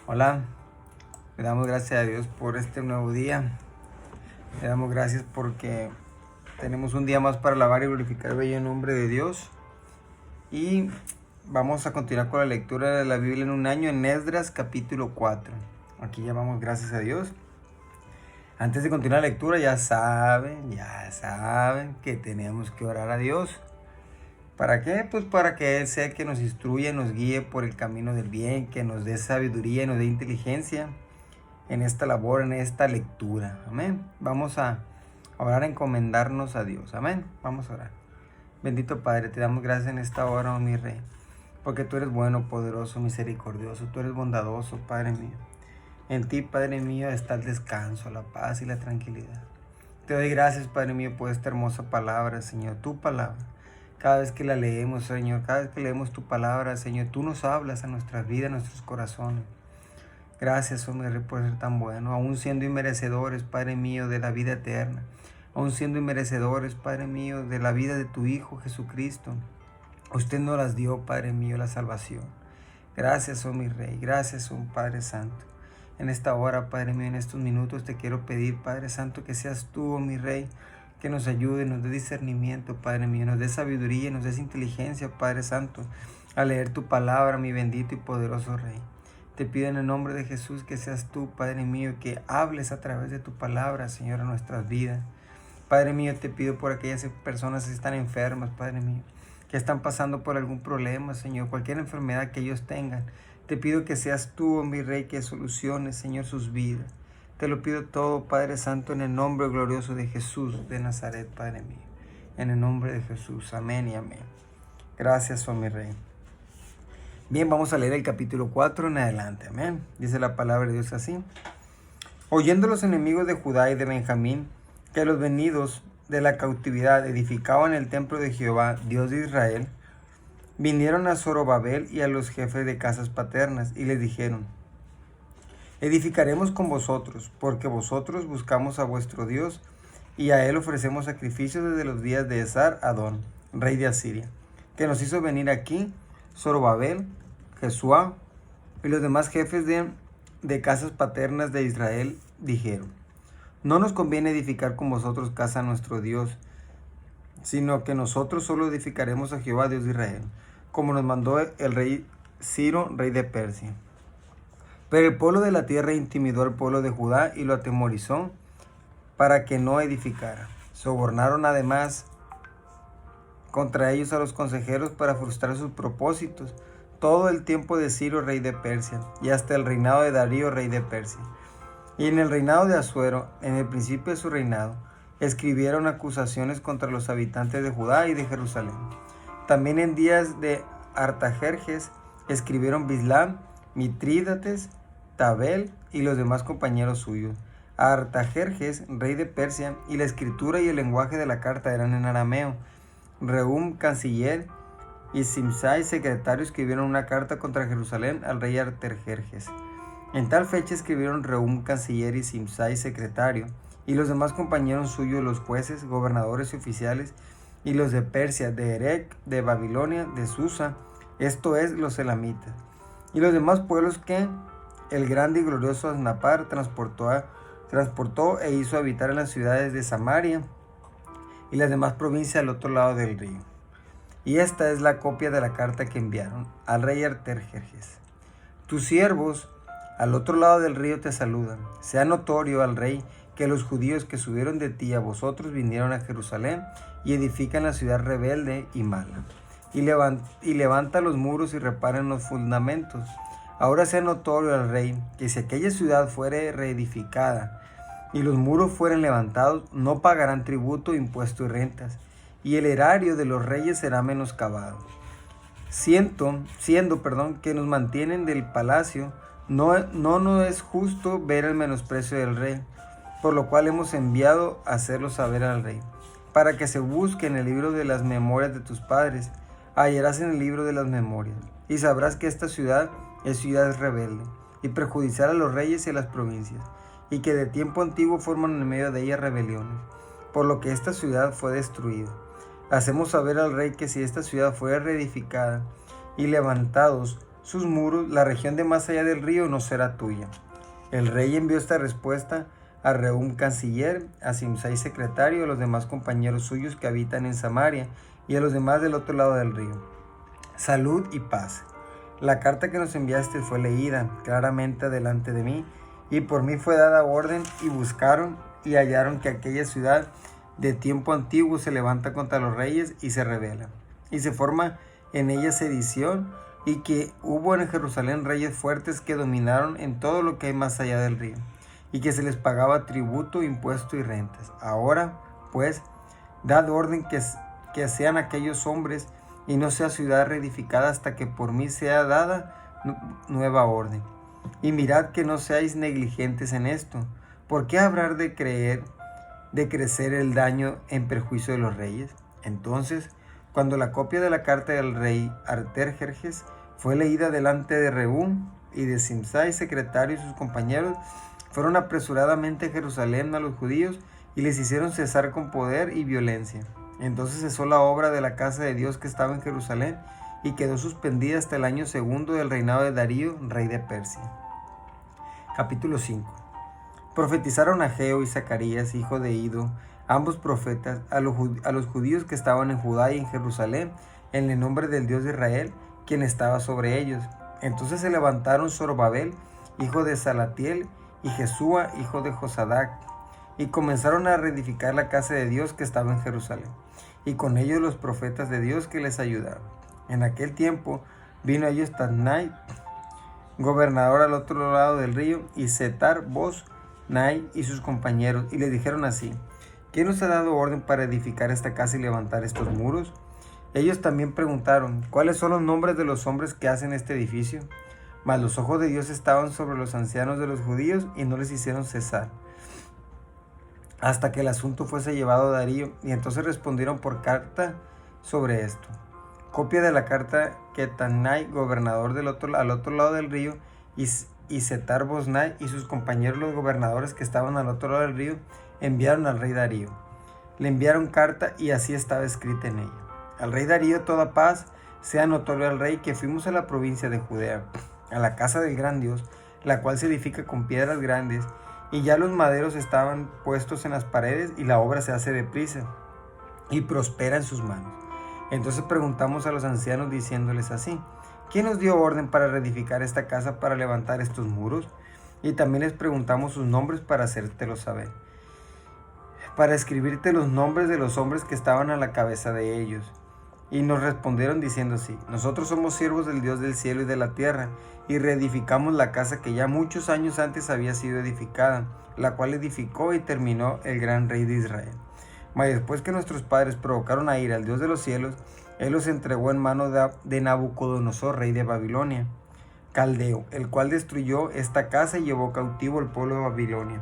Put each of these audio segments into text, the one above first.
Hola, le damos gracias a Dios por este nuevo día. Le damos gracias porque tenemos un día más para alabar y glorificar el bello nombre de Dios. Y vamos a continuar con la lectura de la Biblia en un año en Esdras capítulo 4. Aquí ya vamos, gracias a Dios. Antes de continuar la lectura, ya saben que tenemos que orar a Dios. ¿Para qué? Pues para que Él sea el que nos instruya, nos guíe por el camino del bien, que nos dé sabiduría y nos dé inteligencia en esta labor, en esta lectura. Amén. Vamos a orar, a encomendarnos a Dios. Amén. Vamos a orar. Bendito Padre, te damos gracias en esta hora, oh mi Rey, porque tú eres bueno, poderoso, misericordioso, tú eres bondadoso, Padre mío. En ti, Padre mío, está el descanso, la paz y la tranquilidad. Te doy gracias, Padre mío, por esta hermosa palabra, Señor, tu palabra. Cada vez que la leemos, Señor, cada vez que leemos tu palabra, Señor, tú nos hablas a nuestras vidas, a nuestros corazones. Gracias, oh mi Rey, por ser tan bueno, aún siendo inmerecedores, Padre mío, de la vida eterna, aún siendo inmerecedores, Padre mío, de la vida de tu Hijo Jesucristo. Usted nos las dio, Padre mío, la salvación. Gracias, oh mi Rey, gracias, oh Padre Santo. En esta hora, Padre mío, en estos minutos te quiero pedir, Padre Santo, que seas tú, oh mi Rey, que nos ayude, nos dé discernimiento, Padre mío, nos dé sabiduría, nos dé inteligencia, Padre Santo, a leer tu palabra, mi bendito y poderoso Rey. Te pido en el nombre de Jesús que seas tú, Padre mío, que hables a través de tu palabra, Señor, a nuestras vidas. Padre mío, te pido por aquellas personas que están enfermas, Padre mío, que están pasando por algún problema, Señor, cualquier enfermedad que ellos tengan. Te pido que seas tú, oh mi Rey, que soluciones, Señor, sus vidas. Te lo pido todo, Padre Santo, en el nombre glorioso de Jesús de Nazaret, Padre mío. En el nombre de Jesús, amén y amén. Gracias, oh mi Rey. Bien, vamos a leer el capítulo 4 en adelante, amén. Dice la palabra de Dios así. Oyendo los enemigos de Judá y de Benjamín, que los venidos de la cautividad edificaban el templo de Jehová, Dios de Israel, vinieron a Zorobabel y a los jefes de casas paternas, y les dijeron: edificaremos con vosotros, porque vosotros buscamos a vuestro Dios, y a él ofrecemos sacrificios desde los días de Esar-Adón, rey de Asiria, que nos hizo venir aquí. Zorobabel, Jesuá y los demás jefes de casas paternas de Israel dijeron: no nos conviene edificar con vosotros casa a nuestro Dios, sino que nosotros solo edificaremos a Jehová, Dios de Israel, como nos mandó el rey Ciro, rey de Persia. Pero el pueblo de la tierra intimidó al pueblo de Judá y lo atemorizó para que no edificara. Sobornaron además contra ellos a los consejeros para frustrar sus propósitos todo el tiempo de Ciro, rey de Persia, y hasta el reinado de Darío, rey de Persia. Y en el reinado de Asuero, en el principio de su reinado, escribieron acusaciones contra los habitantes de Judá y de Jerusalén. También en días de Artajerjes escribieron Bislam, Mitrídates, Tabel y los demás compañeros suyos. A Artajerjes, rey de Persia, y la escritura y el lenguaje de la carta eran en arameo. Rehum, canciller, y Simsai, secretario, escribieron una carta contra Jerusalén al rey Artajerjes. En tal fecha escribieron Rehum, canciller, y Simsai, secretario, y los demás compañeros suyos, los jueces, gobernadores y oficiales, y los de Persia, de Erech, de Babilonia, de Susa, esto es, los elamitas, y los demás pueblos que el grande y glorioso Asnapar transportó e hizo habitar en las ciudades de Samaria y las demás provincias al otro lado del río. Y esta es la copia de la carta que enviaron al rey Artajerjes. Tus siervos al otro lado del río te saludan. Sea notorio al rey que los judíos que subieron de ti a vosotros vinieron a Jerusalén y edifican la ciudad rebelde y mala, y levanta los muros y reparan los fundamentos. Ahora sea notorio al rey que si aquella ciudad fuere reedificada y los muros fueren levantados, no pagarán tributo, impuesto y rentas, y el erario de los reyes será menoscabado. Siendo, que nos mantienen del palacio, no es justo ver el menosprecio del rey, por lo cual hemos enviado a hacerlo saber al rey, para que se busque en el libro de las memorias de tus padres. Hallarás en el libro de las memorias, y sabrás que esta ciudad es ciudad rebelde, y perjudicial a los reyes y a las provincias, y que de tiempo antiguo forman en medio de ella rebeliones, por lo que esta ciudad fue destruida. Hacemos saber al rey que si esta ciudad fuera reedificada y levantados sus muros, la región de más allá del río no será tuya. El rey envió esta respuesta a Rehum canciller, a Simsai secretario, a los demás compañeros suyos que habitan en Samaria y a los demás del otro lado del río. Salud y paz. La carta que nos enviaste fue leída claramente delante de mí, y por mí fue dada orden, y buscaron y hallaron que aquella ciudad de tiempo antiguo se levanta contra los reyes y se rebela, y se forma en ella sedición, y que hubo en Jerusalén reyes fuertes que dominaron en todo lo que hay más allá del río, y que se les pagaba tributo, impuesto y rentas. Ahora, pues, dad orden que sean aquellos hombres, y no sea ciudad reedificada hasta que por mí sea dada nueva orden. Y mirad que no seáis negligentes en esto, porque habrá de crecer el daño en perjuicio de los reyes. Entonces, cuando la copia de la carta del rey Artajerjes fue leída delante de Rehum y de Simsai, secretario, y sus compañeros, fueron apresuradamente a Jerusalén a los judíos y les hicieron cesar con poder y violencia. Entonces cesó la obra de la casa de Dios que estaba en Jerusalén y quedó suspendida hasta el año segundo del reinado de Darío, rey de Persia. Capítulo 5. Profetizaron Ageo y Zacarías, hijo de Ido, ambos profetas, a los judíos que estaban en Judá y en Jerusalén, en el nombre del Dios de Israel, quien estaba sobre ellos. Entonces se levantaron Zorobabel, hijo de Salatiel, y Jesúa, hijo de Josadac, y comenzaron a reedificar la casa de Dios que estaba en Jerusalén, y con ellos los profetas de Dios que les ayudaron. En aquel tiempo vino a ellos Tatnai, gobernador al otro lado del río, y Setar-Boznai y sus compañeros, y le dijeron así: ¿quién nos ha dado orden para edificar esta casa y levantar estos muros? Ellos también preguntaron: ¿cuáles son los nombres de los hombres que hacen este edificio? Mas los ojos de Dios estaban sobre los ancianos de los judíos y no les hicieron cesar, hasta que el asunto fuese llevado a Darío, y entonces respondieron por carta sobre esto. Copia de la carta que Tatnai, gobernador al otro lado del río, y Setar-Boznai y sus compañeros los gobernadores que estaban al otro lado del río, enviaron al rey Darío. Le enviaron carta y así estaba escrita en ella: al rey Darío toda paz, sea notorio al rey que fuimos a la provincia de Judea, a la casa del gran Dios, la cual se edifica con piedras grandes, y ya los maderos estaban puestos en las paredes, y la obra se hace deprisa y prospera en sus manos. Entonces preguntamos a los ancianos diciéndoles así: ¿quién nos dio orden para reedificar esta casa, para levantar estos muros? Y también les preguntamos sus nombres para hacértelo saber, para escribirte los nombres de los hombres que estaban a la cabeza de ellos. Y nos respondieron diciendo así: nosotros somos siervos del Dios del cielo y de la tierra, y reedificamos la casa que ya muchos años antes había sido edificada, la cual edificó y terminó el gran rey de Israel. Mas después que nuestros padres provocaron a ira al Dios de los cielos, él los entregó en mano de Nabucodonosor, rey de Babilonia, caldeo, el cual destruyó esta casa y llevó cautivo al pueblo de Babilonia.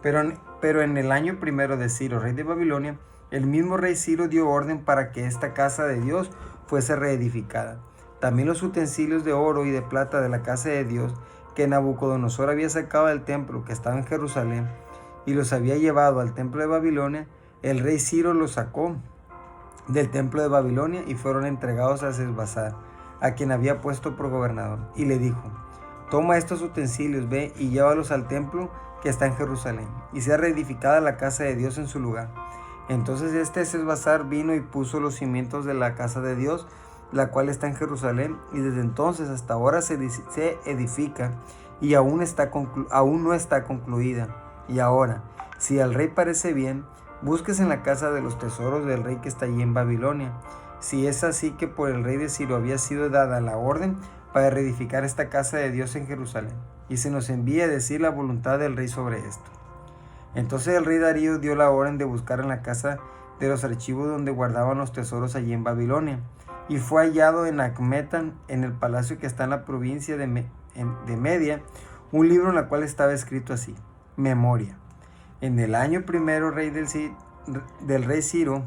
Pero en el año primero de Ciro, rey de Babilonia, el mismo rey Ciro dio orden para que esta casa de Dios fuese reedificada. También los utensilios de oro y de plata de la casa de Dios que Nabucodonosor había sacado del templo que estaba en Jerusalén y los había llevado al templo de Babilonia, el rey Ciro los sacó del templo de Babilonia y fueron entregados a Sesbassar, a quien había puesto por gobernador, y le dijo: toma estos utensilios, ve y llévalos al templo que está en Jerusalén, y sea reedificada la casa de Dios en su lugar. Entonces Sesbassar vino y puso los cimientos de la casa de Dios, la cual está en Jerusalén, y desde entonces hasta ahora se edifica, y aún no está concluida. Y ahora, si al rey parece bien, busques en la casa de los tesoros del rey que está allí en Babilonia, si es así que por el rey de Ciro había sido dada la orden para reedificar esta casa de Dios en Jerusalén, y se nos envía a decir la voluntad del rey sobre esto. Entonces el rey Darío dio la orden de buscar en la casa de los archivos donde guardaban los tesoros allí en Babilonia, y fue hallado en Acmetan, en el palacio que está en la provincia de Media, un libro en el cual estaba escrito así: Memoria. En el año primero del rey Ciro,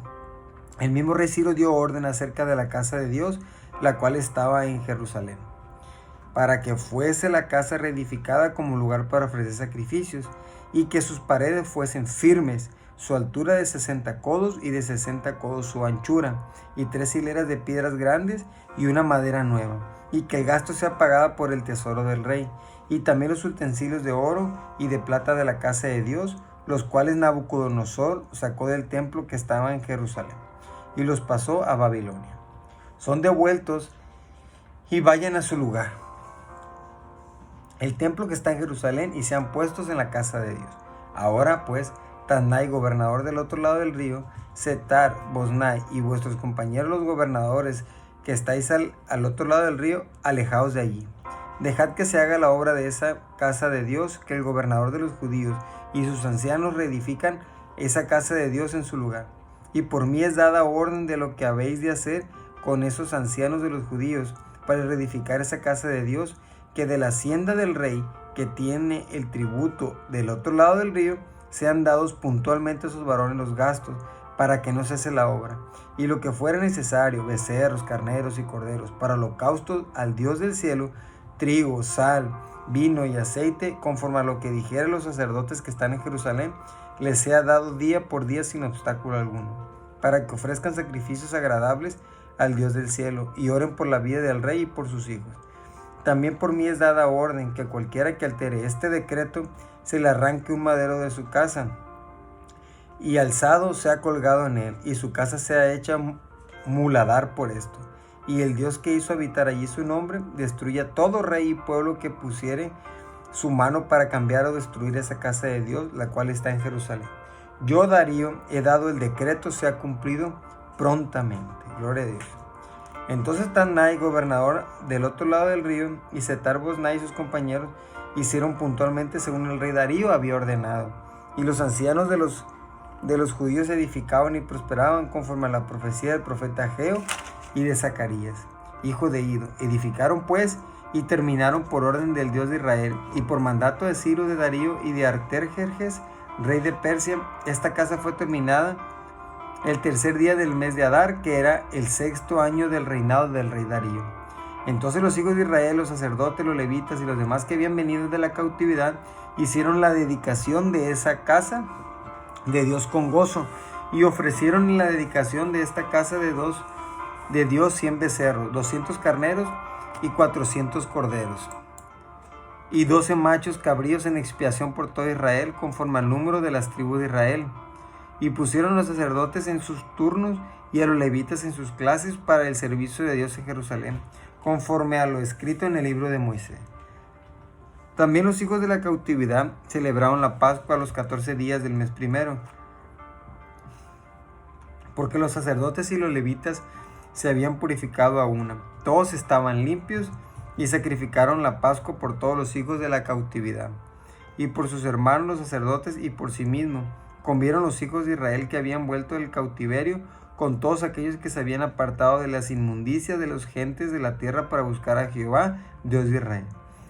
el mismo rey Ciro dio orden acerca de la casa de Dios, la cual estaba en Jerusalén, para que fuese la casa reedificada como lugar para ofrecer sacrificios, y que sus paredes fuesen firmes, su altura de 60 codos y de 60 codos su anchura, y 3 hileras de piedras grandes y una madera nueva, y que el gasto sea pagado por el tesoro del rey, y también los utensilios de oro y de plata de la casa de Dios, los cuales Nabucodonosor sacó del templo que estaba en Jerusalén, y los pasó a Babilonia. Son devueltos y vayan a su lugar, el templo que está en Jerusalén, y sean puestos en la casa de Dios. Ahora pues, Tadnai, gobernador del otro lado del río, Setar, Boznai y vuestros compañeros los gobernadores que estáis al otro lado del río, alejaos de allí. Dejad que se haga la obra de esa casa de Dios, que el gobernador de los judíos y sus ancianos reedifican esa casa de Dios en su lugar. Y por mí es dada orden de lo que habéis de hacer con esos ancianos de los judíos para reedificar esa casa de Dios, que de la hacienda del rey, que tiene el tributo del otro lado del río, sean dados puntualmente a esos varones los gastos, para que no cese la obra. Y lo que fuera necesario, becerros, carneros y corderos, para holocaustos al Dios del cielo, trigo, sal, vino y aceite, conforme a lo que dijeren los sacerdotes que están en Jerusalén, les sea dado día por día sin obstáculo alguno, para que ofrezcan sacrificios agradables al Dios del cielo, y oren por la vida del rey y por sus hijos. También por mí es dada orden que cualquiera que altere este decreto se le arranque un madero de su casa, y alzado sea colgado en él, y su casa sea hecha muladar por esto. Y el Dios que hizo habitar allí su nombre, destruya todo rey y pueblo que pusiere su mano para cambiar o destruir esa casa de Dios, la cual está en Jerusalén. Yo, Darío, he dado el decreto, sea cumplido prontamente. Gloria a Dios. Entonces Tadnai, gobernador del otro lado del río, y Setar Boznai y sus compañeros hicieron puntualmente según el rey Darío había ordenado. Y los ancianos de los judíos edificaban y prosperaban conforme a la profecía del profeta Ageo y de Zacarías, hijo de Ido. Edificaron pues y terminaron por orden del Dios de Israel, y por mandato de Ciro, de Darío y de Artajerjes, rey de Persia. Esta casa fue terminada el tercer día del mes de Adar, que era el 6º año del reinado del rey Darío. Entonces los hijos de Israel, los sacerdotes, los levitas y los demás que habían venido de la cautividad, hicieron la dedicación de esa casa de Dios con gozo, y ofrecieron en la dedicación de esta casa de Dios 100 becerros, 200 carneros y 400 corderos, y 12 machos cabríos en expiación por todo Israel, conforme al número de las tribus de Israel. Y pusieron los sacerdotes en sus turnos y a los levitas en sus clases para el servicio de Dios en Jerusalén, conforme a lo escrito en el libro de Moisés. También los hijos de la cautividad celebraron la Pascua a los 14 días del mes primero, porque los sacerdotes y los levitas se habían purificado a una. Todos estaban limpios y sacrificaron la Pascua por todos los hijos de la cautividad, y por sus hermanos los sacerdotes y por sí mismos. Comieron los hijos de Israel que habían vuelto del cautiverio con todos aquellos que se habían apartado de las inmundicias de las gentes de la tierra para buscar a Jehová, Dios de Israel.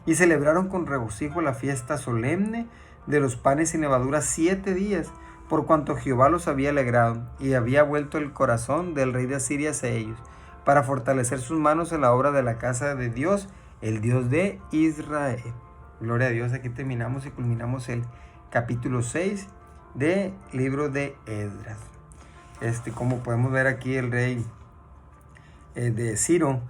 Y celebraron con regocijo la fiesta solemne de los panes sin levadura 7 días, por cuanto Jehová los había alegrado, y había vuelto el corazón del rey de Asiria hacia ellos, para fortalecer sus manos en la obra de la casa de Dios, el Dios de Israel. Gloria a Dios. Aquí terminamos y culminamos el capítulo 6 del libro de Esdras. Como podemos ver aquí, el rey de Ciro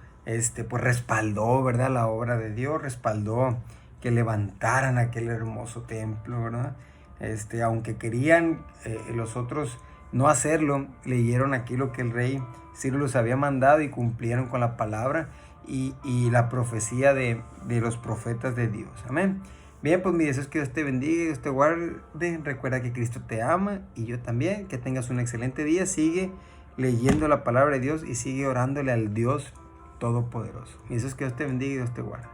pues respaldó, ¿verdad?, la obra de Dios, respaldó que levantaran aquel hermoso templo, ¿verdad? Aunque querían los otros no hacerlo, leyeron aquí lo que el rey Ciro les había mandado y cumplieron con la palabra y la profecía de los profetas de Dios. Amén. Bien, pues mi deseo es que Dios te bendiga y Dios te guarde. Recuerda que Cristo te ama y yo también. Que tengas un excelente día. Sigue leyendo la palabra de Dios y sigue orándole al Dios Todopoderoso. Mi deseo es que Dios te bendiga y Dios te guarde.